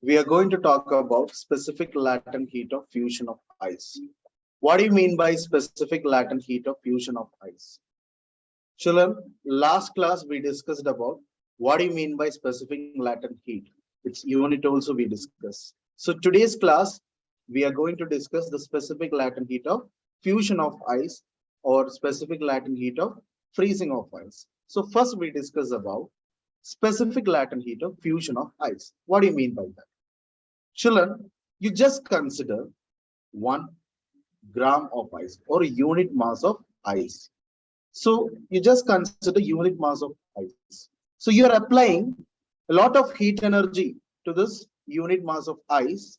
we are going to talk about specific latent heat of fusion of ice. What do you mean by specific latent heat of fusion of ice? Children, last class we discussed about what do you mean by specific latent heat. It's unit also we discussed. So today's class, we are going to discuss the specific latent heat of fusion of ice or specific latent heat of freezing of ice. So first we discuss about specific latent heat of fusion of ice. What do you mean by that? Children, you just consider 1 gram of ice or unit mass of ice. So you just consider unit mass of ice. So you are applying a lot of heat energy to this unit mass of ice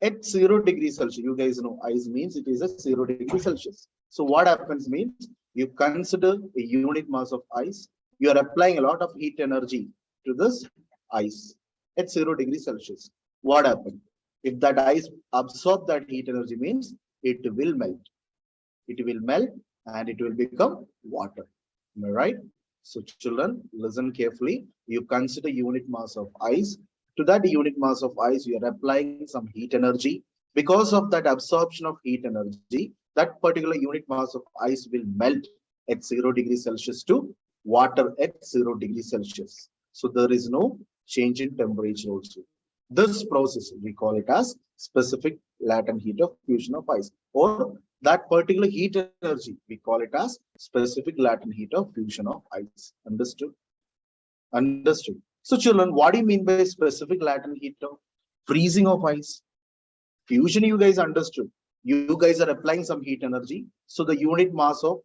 at 0 degrees Celsius. You guys know ice means it is at 0 degrees Celsius. So what happens means you consider a unit mass of ice. You are applying a lot of heat energy to this ice at 0 degrees Celsius. What happens? If that ice absorb that heat energy means it will melt. It will melt and it will become water. Am I right? So children, listen carefully. You consider unit mass of ice. To that unit mass of ice, you are applying some heat energy. Because of that absorption of heat energy, that particular unit mass of ice will melt at 0 degrees Celsius to water at 0 degrees Celsius. So there is no change in temperature also. This process, we call it as specific latent heat of fusion of ice, or that particular heat energy, we call it as specific latent heat of fusion of ice. Understood? Understood. So children, what do you mean by specific latent heat of freezing of ice? Fusion, you guys understood. You guys are applying some heat energy. So the unit mass of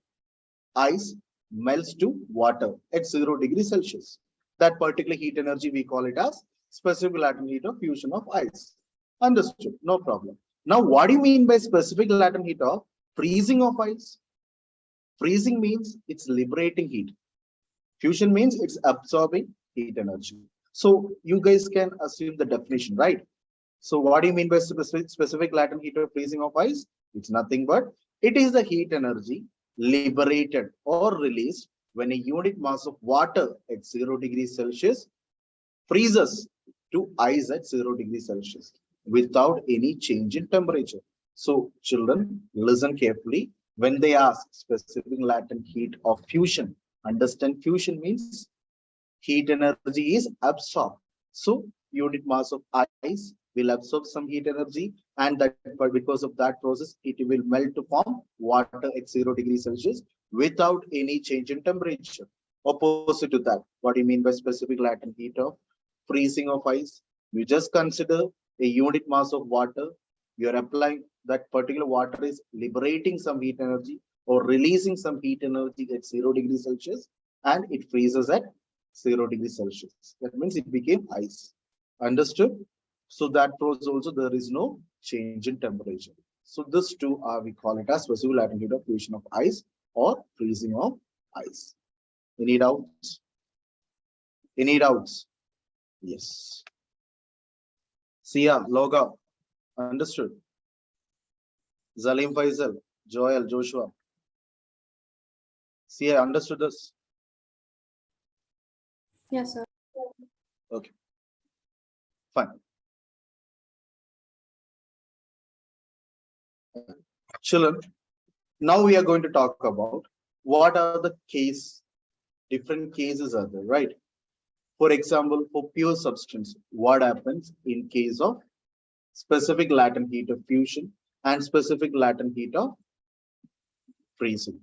ice melts to water at 0 degrees Celsius. That particular heat energy, we call it as specific latent heat of fusion of ice. Understood? No problem. Now, what do you mean by specific latent heat of freezing of ice? Freezing means it's liberating heat. Fusion means it's absorbing heat energy. So you guys can assume the definition, right? So what do you mean by specific latent heat of freezing of ice? It's nothing but it is the heat energy liberated or released when a unit mass of water at 0 degrees Celsius freezes to ice at 0 degrees Celsius without any change in temperature. So children, listen carefully. When they ask specific latent heat of fusion, understand fusion means heat energy is absorbed. So unit mass of ice will absorb some heat energy, and that because of that process, it will melt to form water at 0 degrees Celsius without any change in temperature. Opposite to that, what do you mean by specific latent heat of freezing of ice? You just consider a unit mass of water. You are applying that particular water is liberating some heat energy or releasing some heat energy at 0 degrees Celsius, and it freezes at 0 degrees Celsius. That means it became ice. Understood? So that process also there is no change in temperature. So this two are, we call it as specific latent heat of fusion of ice or freezing of ice. Any doubts? Any doubts? Yes. Sia, Loga, understood. Zalim Faisal, Joel, Joshua. Sia, understood this? Yes, sir. Okay. Fine. Children, now we are going to talk about what are the different cases are there, right? For example, for pure substance, what happens in case of specific latent heat of fusion and specific latent heat of freezing?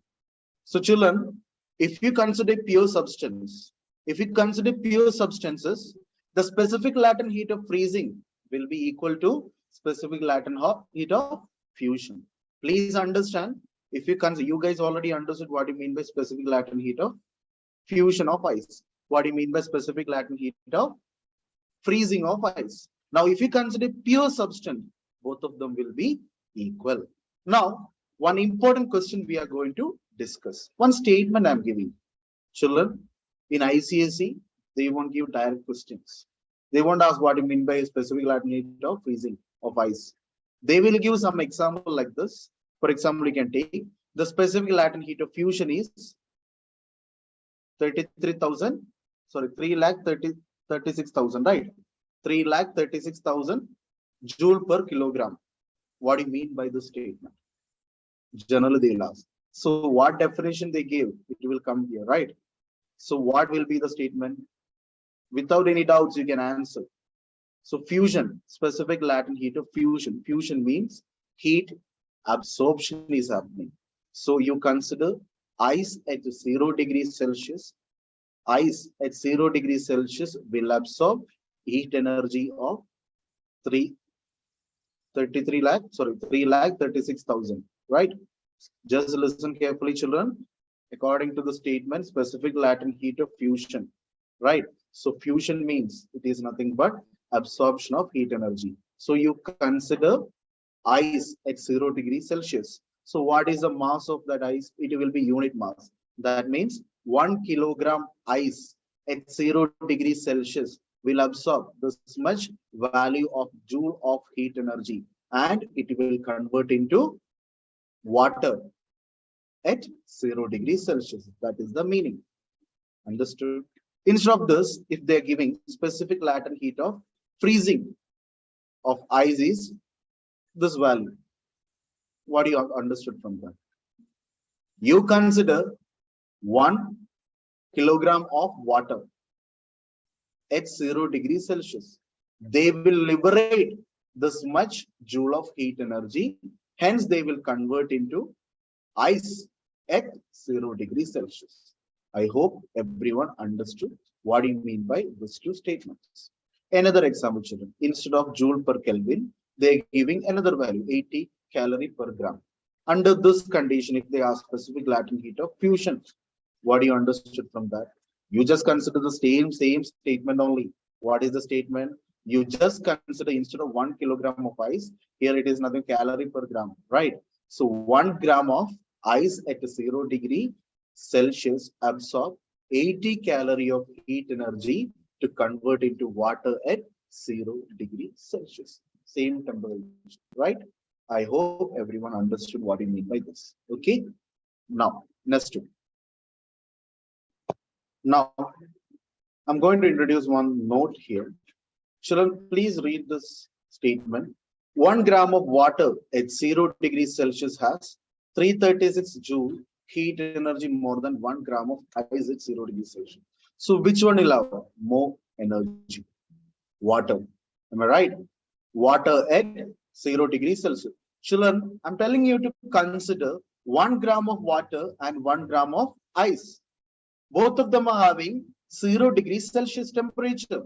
So children, if you consider pure substance, if you consider pure substances, the specific latent heat of freezing will be equal to specific latent heat of fusion. Please understand, if you consider, you guys already understood what you mean by specific latent heat of fusion of ice. What do you mean by specific latent heat of freezing of ice? Now, if you consider pure substance, both of them will be equal. Now, one important question we are going to discuss. One statement I'm giving. Children, in ICSE, they won't give direct questions. They won't ask what you mean by specific latent heat of freezing of ice. They will give some example like this. For example, you can take the specific latent heat of fusion is 33,000, sorry, 3,36,000, right? 3,36,000 joule per kilogram. What do you mean by this statement? Generally they'll ask. So what definition they give, it will come here, right? So what will be the statement? Without any doubts, you can answer. So fusion, specific Latin heat of fusion. Fusion means heat absorption is happening. So you consider ice at 0 degrees Celsius. Ice at 0 degrees Celsius will absorb heat energy of 336,000, right? Just listen carefully, children. According to the statement, specific Latin heat of fusion, right? So fusion means it is nothing but absorption of heat energy. So you consider ice at 0 degrees Celsius. So what is the mass of that ice? It will be unit mass. That means 1 kilogram ice at 0 degrees Celsius will absorb this much value of joule of heat energy, and it will convert into water at 0 degrees Celsius. That is the meaning. Understood? Instead of this, if they are giving specific Latin heat of freezing of ice is this value. What do you have understood from that? You consider 1 kilogram of water at 0 degrees Celsius. They will liberate this much joule of heat energy. Hence, they will convert into ice at 0 degrees Celsius. I hope everyone understood what you mean by these two statements. Another example, children. Instead of joule per Kelvin, they are giving another value, 80 calorie per gram. Under this condition, if they ask specific Latin heat of fusion, what do you understood from that? You just consider the same statement only. What is the statement? You just consider instead of 1 kilogram of ice, here it is nothing calorie per gram, right? So 1 gram of ice at 0 degree Celsius absorb 80 calorie of heat energy to convert into water at 0 degree Celsius. Same temperature, right? I hope everyone understood what I mean by this. Okay. Now, next one. Now, I'm going to introduce one note here. Children, please read this statement. 1 gram of water at 0 degrees Celsius has 336 joule heat energy more than 1 gram of ice at 0 degrees Celsius. So which one will have more energy? Water. Am I right? Water at 0 degrees Celsius. Children, I'm telling you to consider 1 gram of water and 1 gram of ice. Both of them are having 0 degrees Celsius temperature.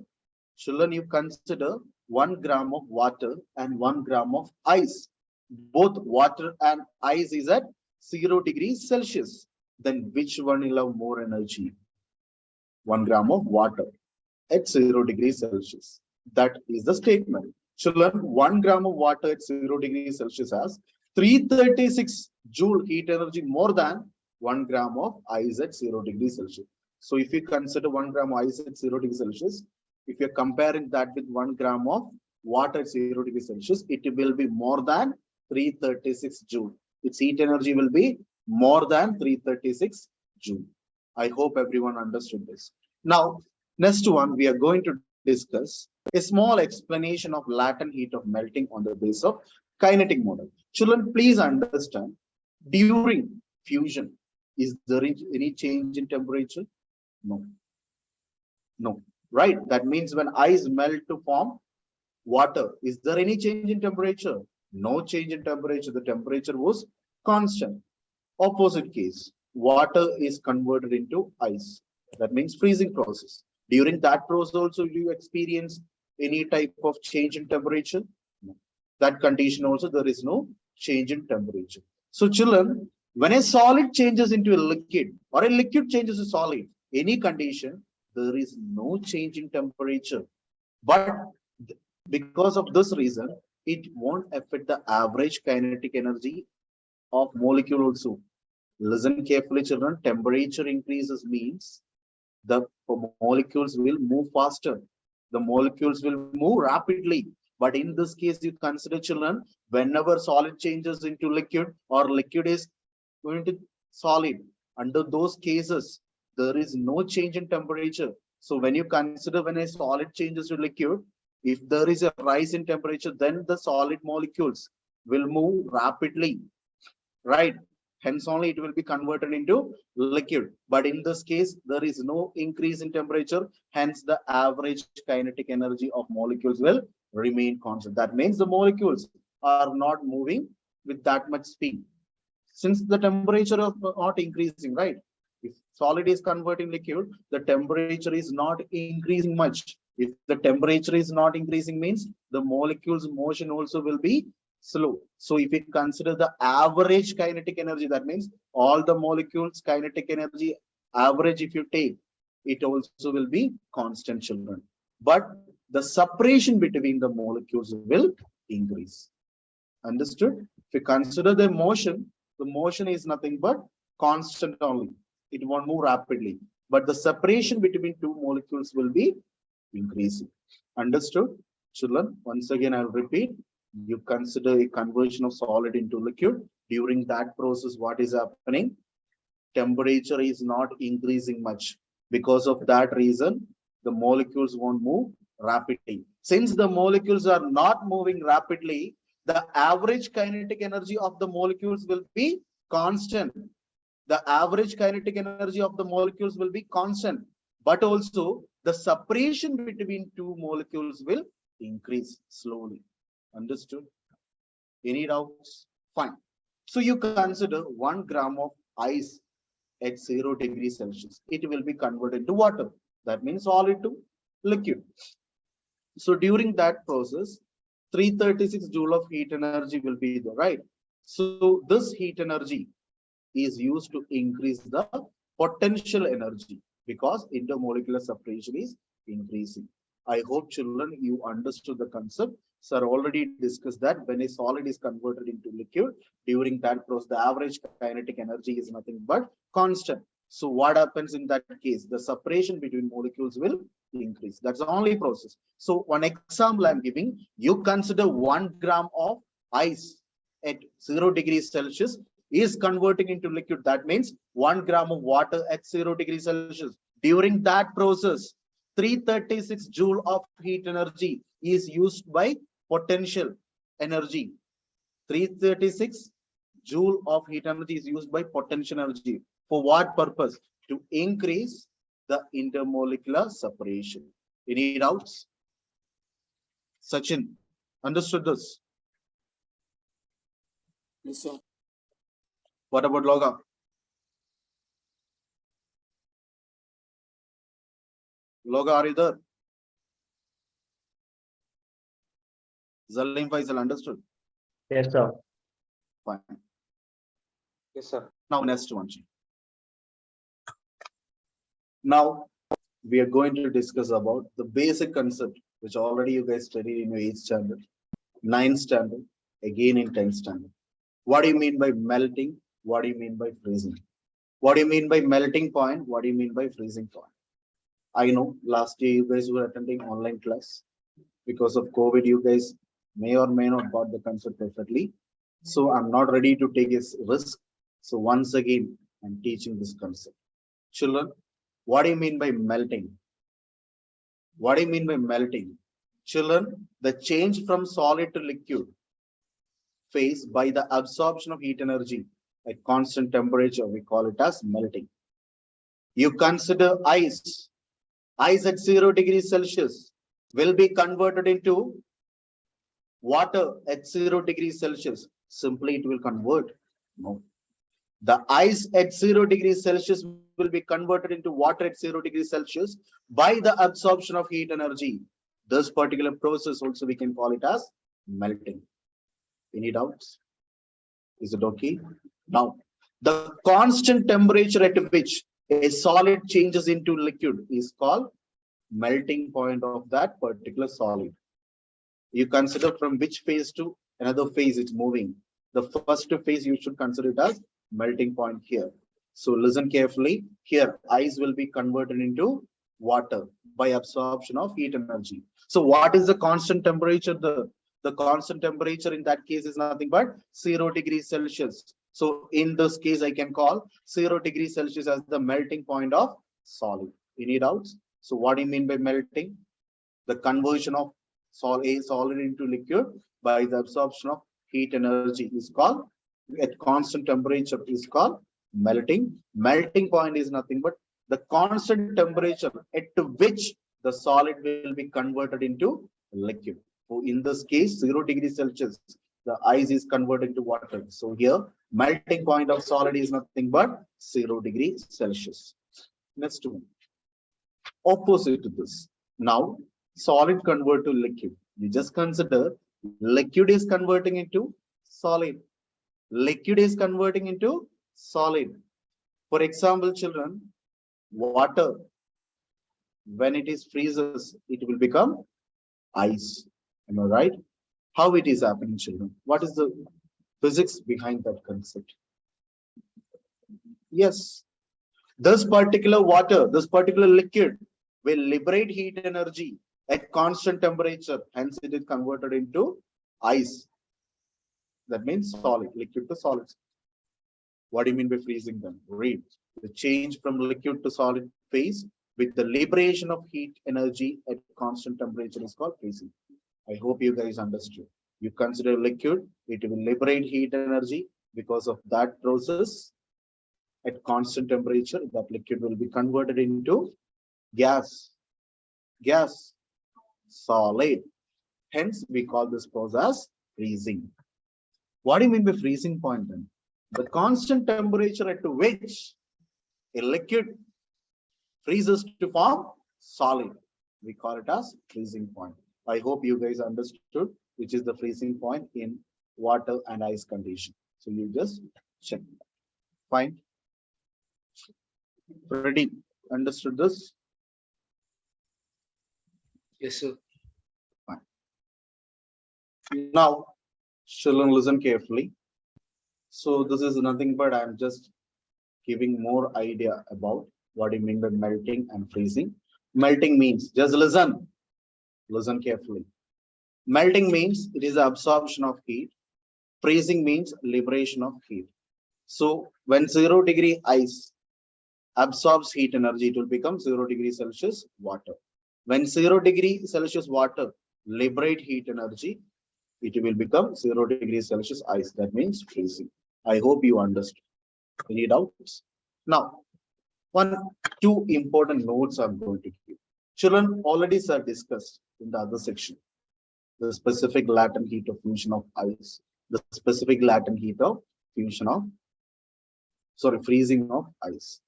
Children, you consider 1 gram of water and 1 gram of ice. Both water and ice is at 0 degrees Celsius. Then which one will have more energy? 1 gram of water at 0 degrees Celsius. That is the statement. Children, 1 gram of water at 0 degrees Celsius has 336 joule heat energy more than 1 gram of ice at 0 degrees Celsius. So if you consider 1 gram of ice at 0 degrees Celsius, if you're comparing that with 1 gram of water at 0 degrees Celsius, it will be more than 336 joule. Its heat energy will be more than 336 joule. I hope everyone understood this. Now, next one, we are going to discuss a small explanation of latent heat of melting on the basis of kinetic model. Children, please understand, during fusion, is there any change in temperature? No. No. Right? That means when ice melt to form water, is there any change in temperature? No change in temperature. The temperature was constant. Opposite case, water is converted into ice. That means freezing process. During that process also, do you experience any type of change in temperature? No. That condition also, there is no change in temperature. So children, when a solid changes into a liquid or a liquid changes to solid, any condition, there is no change in temperature. But because of this reason, it won't affect the average kinetic energy of molecule also. Listen carefully, children. Temperature increases means the molecules will move faster. The molecules will move rapidly. But in this case, you consider, children, whenever solid changes into liquid or liquid is going to solid, under those cases, there is no change in temperature. So when you consider when a solid changes to liquid, If there is a rise in temperature, then the solid molecules will move rapidly, right? Hence only it will be converted into liquid. But in this case, there is no increase in temperature. Hence the average kinetic energy of molecules will remain constant. That means the molecules are not moving with that much speed. Since the temperature is not increasing, right? If solid is converting liquid, the temperature is not increasing much. If the temperature is not increasing means the molecules motion also will be slow. So if we consider the average kinetic energy, that means all the molecules kinetic energy average, if you take, it also will be constant, children. But the separation between the molecules will increase. Understood? If you consider the motion is nothing but constant only. It won't move rapidly. But the separation between two molecules will be increasing. Understood? Children, once again, I'll repeat. You consider a conversion of solid into liquid. During that process, what is happening? Temperature is not increasing much. Because of that reason, the molecules won't move rapidly. Since the molecules are not moving rapidly, the average kinetic energy of the molecules will be constant. The average kinetic energy of the molecules will be constant. But also, the separation between two molecules will increase slowly. Understood? Any doubts? Fine. So you consider 1 gram of ice at 0 degrees Celsius. It will be converted to water. That means solid to liquid. So during that process, 336 joule of heat energy will be there, right? So this heat energy is used to increase the potential energy because intermolecular separation is increasing. I hope, children, you understood the concept. Sir already discussed that when a solid is converted into liquid, during that process, the average kinetic energy is nothing but constant. So what happens in that case? The separation between molecules will increase. That's the only process. So one example I'm giving, you consider 1 gram of ice at 0 degrees Celsius is converting into liquid. That means 1 gram of water at 0 degrees Celsius. During that process, 336 joule of heat energy is used by potential energy. 336 joule of heat energy is used by potential energy. For what purpose? To increase the intermolecular separation. Any doubts? Sachin, understood this? Yes, sir. What about Loga? Loga, are you there? Zalim Faisal, understood? Yes, sir. Fine. Yes, sir. Now, next one. Now, we are going to discuss about the basic concept, which already you guys studied in your 8th standard, 9th standard, again in 10th standard. What do you mean by melting? What do you mean by freezing? What do you mean by melting point? What do you mean by freezing point? I know last year you guys were attending online class. Because of COVID, you guys may or may not got the concept perfectly. So I'm not ready to take a risk. So once again, I'm teaching this concept. Children, what do you mean by melting? What do you mean by melting? Children, the change from solid to liquid phase by the absorption of heat energy at constant temperature, we call it as melting. You consider ice at 0 degrees Celsius will be converted into water at 0 degrees Celsius. Simply it will convert. No. The ice at 0 degrees Celsius will be converted into water at 0 degrees Celsius by the absorption of heat energy. This particular process also we can call it as melting. Any doubts? Is it okay? Now, the constant temperature at which a solid changes into liquid is called melting point of that particular solid. You consider from which phase to another phase it's moving. The first phase you should consider it as melting point here. So listen carefully. Here, ice will be converted into water by absorption of heat energy. So what is the constant temperature? The constant temperature in that case is nothing but 0 degrees Celsius. So in this case, I can call 0 degrees Celsius as the melting point of solid. Any doubts? So what do you mean by melting? The conversion of solid into liquid by the absorption of heat energy is called, at constant temperature is called melting. Melting point is nothing but the constant temperature at which the solid will be converted into liquid. So in this case, 0 degrees Celsius, the ice is converted into water. So here, melting point of solid is nothing but 0 degrees Celsius. Next one, opposite to this. Now, solid convert to liquid. You just consider liquid is converting into solid. Liquid is converting into solid. For example, children, water, when it is freezes, it will become ice. Am I right? How it is happening, children? What is the physics behind that concept? Yes, this particular water, this particular liquid will liberate heat energy at constant temperature. Hence, it is converted into ice. That means solid, liquid to solid. What do you mean by freezing them? Read. The change from liquid to solid phase with the liberation of heat energy at constant temperature is called freezing. I hope you guys understood. You consider liquid, it will liberate heat energy. Because of that process, at constant temperature, that liquid will be converted into gas. Gas, solid. Hence, we call this process freezing. What do you mean by freezing point then? The constant temperature at which a liquid freezes to form solid. We call it as freezing point. I hope you guys understood which is the freezing point in water and ice condition. So you just check. Fine. Ready? Understood this? Yes, sir. Fine. Now, children, listen carefully. So this is nothing but I'm just giving more idea about what you mean by melting and freezing. Melting means, just listen carefully. Melting means it is the absorption of heat. Freezing means liberation of heat. So when 0 degree ice absorbs heat energy, it will become 0 degrees Celsius water. When 0 degree Celsius water liberate heat energy, it will become 0 degrees Celsius ice. That means freezing. I hope you understood. Any doubts? Now, two important notes I'm going to give. Children already sir discussed in the other section the specific latent heat of fusion of ice, the specific latent heat of fusion of, freezing of ice.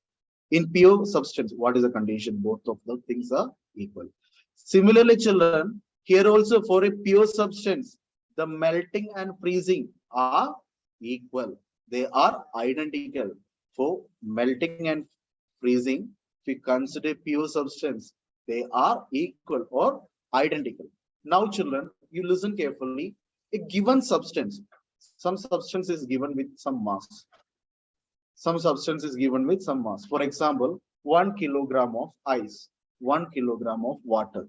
In pure substance, what is the condition? Both of the things are equal. Similarly, children, here also for a pure substance, the melting and freezing are equal. They are identical. For melting and freezing, if you consider pure substance, they are equal or identical. Now, children, you listen carefully. A given substance, some substance is given with some mass. Some substance is given with some mass. For example, 1 kilogram of ice, 1 kilogram of water.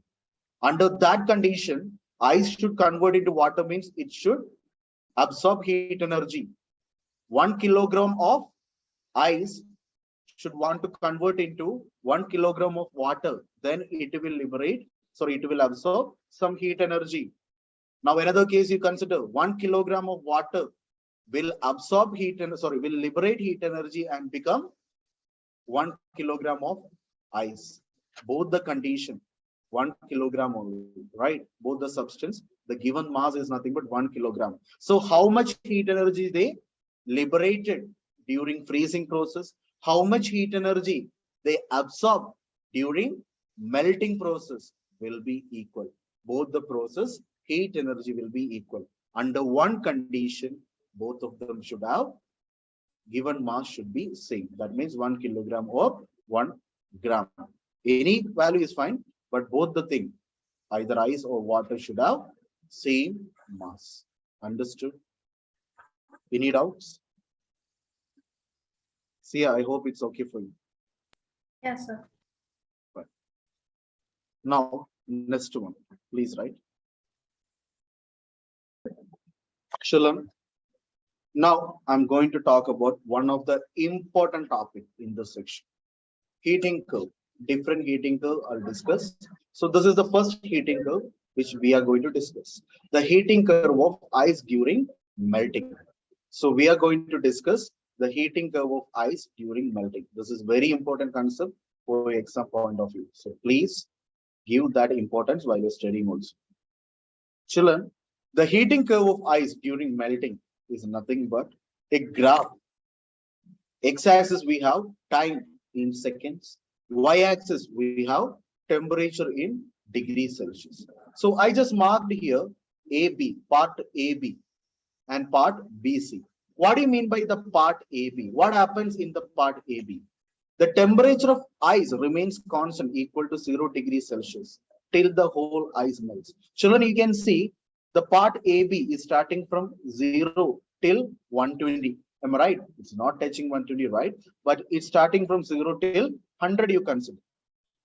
Under that condition, ice should convert into water means it should absorb heat energy. 1 kilogram of ice should want to convert into 1 kilogram of water. Then it will absorb some heat energy. Now, another case you consider 1 kilogram of water will absorb will liberate heat energy and become 1 kilogram of ice. Both the condition, 1 kilogram only, right? Both the substance, the given mass is nothing but 1 kilogram. So how much heat energy they liberated during freezing process? How much heat energy they absorb during melting process will be equal. Both the process, heat energy will be equal. Under one condition, both of them should have given mass should be same. That means 1 kilogram or 1 gram. Any value is fine, but both the thing, either ice or water should have same mass. Understood? Any doubts? See, I hope it's okay for you. Yes, sir. Right. Now, next one, please write. Shalom. Now, I'm going to talk about one of the important topic in this section. Heating curve. Different heating curve I'll discuss. So this is the first heating curve. which we are going to discuss. The heating curve of ice during melting. So we are going to discuss the heating curve of ice during melting. This is very important concept for your exam point of view. So please give that importance while you're studying also. Children, the heating curve of ice during melting is nothing but a graph. X-axis we have time in seconds. Y-axis we have temperature in degrees Celsius. So I just marked here AB, part AB and part BC. What do you mean by the part AB? What happens in the part AB? The temperature of ice remains constant equal to 0 degrees Celsius till the whole ice melts. Children, you can see the part AB is starting from 0 till 120. Am I right? It's not touching 120, right? But it's starting from 0 till 100 you consider.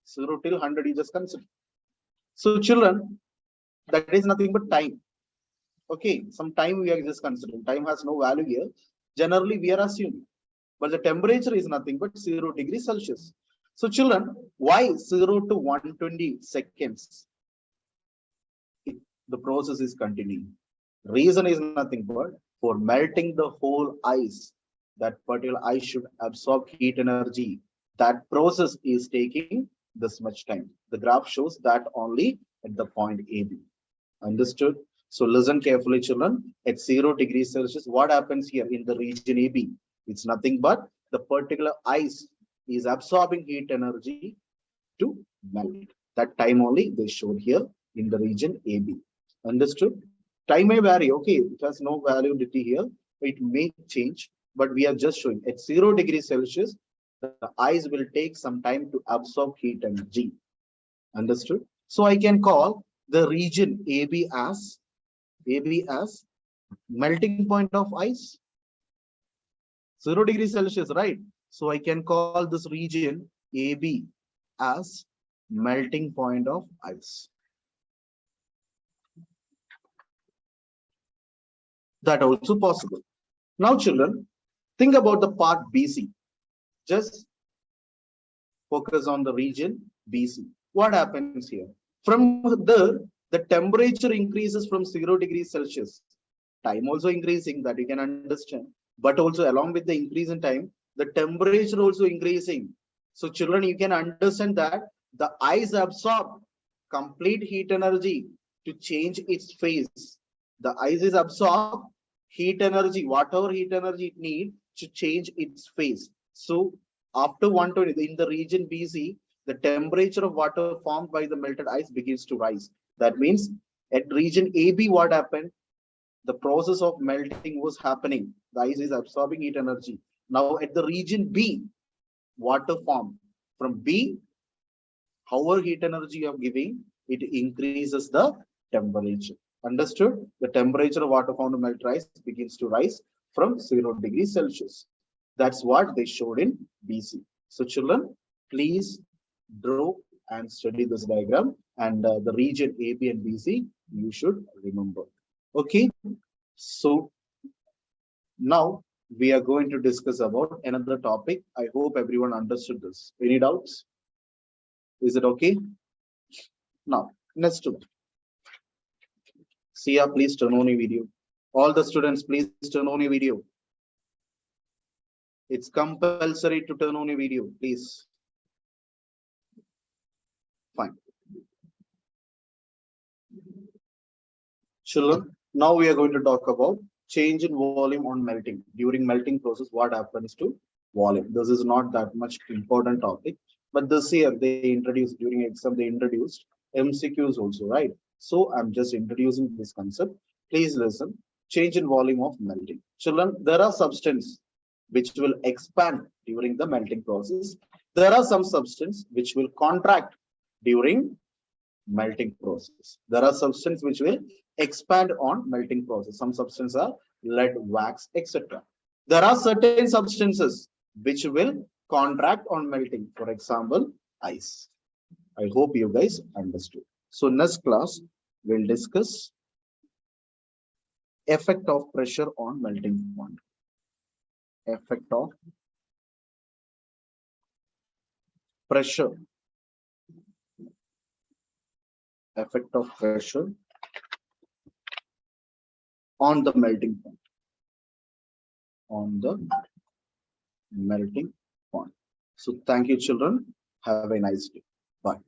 0 till 100 you just consider. So children, that is nothing but time. Okay, some time we are just considering. Time has no value here. Generally, we are assuming. But the temperature is nothing but 0 degrees Celsius. So children, why 0 to 120 seconds? The process is continuing. Reason is nothing but for melting the whole ice. That particular ice should absorb heat energy. That process is taking this much time. The graph shows that only at the point AB. Understood? So listen carefully, children. At 0 degrees Celsius, what happens here in the region AB? It's nothing but the particular ice is absorbing heat energy to melt. That time only they showed here in the region AB. Understood? Time may vary. Okay, it has no validity here. It may change, but we are just showing at 0 degrees Celsius, the ice will take some time to absorb heat energy. Understood? So I can call the region AB as melting point of ice. 0 degrees Celsius, right? So I can call this region AB as melting point of ice. That also possible. Now, children, think about the part BC. Just focus on the region BC. What happens here? From the temperature increases from 0 degrees Celsius. Time also increasing, that you can understand. But also along with the increase in time, the temperature also increasing. So children, you can understand that the ice absorb complete heat energy to change its phase. The ice is absorb heat energy, whatever heat energy it needs to change its phase. So after 120, in the region BC, the temperature of water formed by the melted ice begins to rise. That means at region AB, what happened? The process of melting was happening. The ice is absorbing heat energy. Now at the region B, water formed. From B, however heat energy you are giving, it increases the temperature. Understood? The temperature of water formed to melt ice begins to rise from 0 degrees Celsius. That's what they showed in BC. So children, please draw and study this diagram, and the region AB and BC you should remember. Okay, so now we are going to discuss about another topic. I hope everyone understood this. Any doubts? Is it okay? Now, next one. Sia, please turn on your video. All the students, please turn on your video. It's compulsory to turn on your video, please. Fine. Children, now we are going to talk about change in volume on melting. During melting process, what happens to volume? This is not that much important topic, but this year they introduced, during exam, they introduced MCQs also, right? So I'm just introducing this concept. Please listen. Change in volume of melting. Children, there are substances which will expand during the melting process. There are some substances which will contract during melting process. There are substances which will expand on melting process. Some substances are lead, wax, etc. There are certain substances which will contract on melting. For example, ice. I hope you guys understood. So next class, we'll discuss effect of pressure on melting point. Effect of pressure effect of pressure on the melting point. On the melting point. So thank you, children. Have a nice day. Bye.